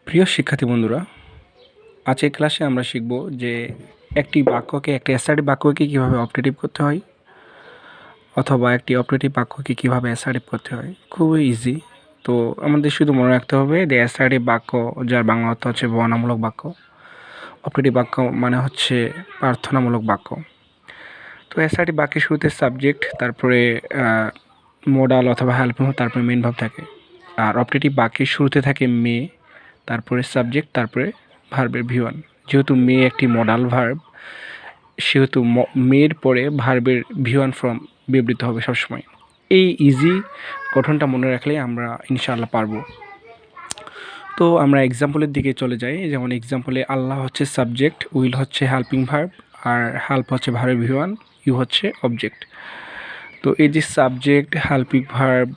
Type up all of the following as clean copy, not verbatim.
প্রিয় শিক্ষার্থী বন্ধুরা, আজকের ক্লাসে আমরা শিখব যে একটি অ্যাসার্টিভ বাক্যকে কীভাবে অপারেটিভ করতে হয় অথবা একটি অপারেটিভ বাক্যকে কীভাবে অ্যাসার্টিভ করতে হয়। খুবই ইজি। তো আমাদের শুধু মনে রাখতে হবে যে অ্যাসার্টিভ বাক্য, যার বাংলা অর্থ হচ্ছে বর্ণনামূলক বাক্য। অপারেটিভ বাক্য মানে হচ্ছে প্রার্থনামূলক বাক্য। তো অ্যাসার্টিভ বাক্যের শুরুতে সাবজেক্ট, তারপরে মোডাল অথবা হেল্পিং, তারপরে মেইন ভার্ব থাকে। আর অপারেটিভ বাক্যের শুরুতে থাকে মে, তারপরে সাবজেক্ট, তারপরে ভার্বের V1। যেহেতু মে একটি মডাল ভার্ব, সেহেতু মের পরে ভার্বের V1 ফর্ম ব্যবহৃত হবে সবসময়। এই ইজি গঠনটা মনে রাখলে আমরা ইনশাআল্লাহ পারবো। তো আমরা এক্সাম্পলের দিকে চলে যাই। যেমন এক্সাম্পলে আল্লাহ হচ্ছে সাবজেক্ট, উইল হচ্ছে হেল্পিং ভার্ব, আর হেল্প হচ্ছে ভার্বের V1, ইউ হচ্ছে অবজেক্ট। তো এই যে subject, helping verb,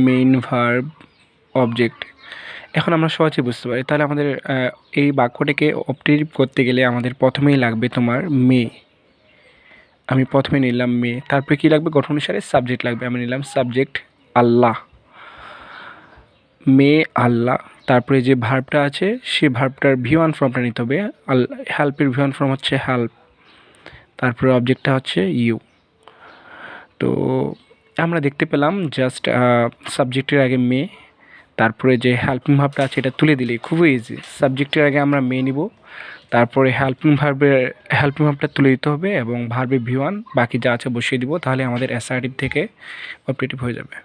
main verb, object, এখন আমরা সহজে বুঝতে পারি। তাহলে আমাদের এই বাক্যটাকে অপারেটিভ করতে গেলে আমাদের প্রথমেই লাগবে তোমার মে। আমি প্রথমে নিলাম মে, তারপরে কী লাগবে গঠন অনুসারে সাবজেক্ট লাগবে। আমি নিলাম সাবজেক্ট আল্লাহ, মে আল্লাহ। তারপরে যে ভার্বটা আছে সে ভার্বটার V1 ফর্মটা নিতে হবে। হেল্পের V1 ফর্ম হচ্ছে হেল্প, তারপরে অবজেক্টটা হচ্ছে ইউ। তো আমরা দেখতে পেলাম জাস্ট সাবজেক্টের আগে মে, তারপরে যে হেল্পিং ভার্বটা আছে এটা তুলে দিলেই খুবই ইজি। সাবজেক্টের আগে আমরা মে নিব, তারপরে হেল্পিং ভার্বটা তুলে দিতে হবে এবং ভার্বের V1 বাকি যা আছে বসিয়ে দিব। তাহলে আমাদের অ্যাসার্টিভ থেকে অপারেটিভ হয়ে যাবে।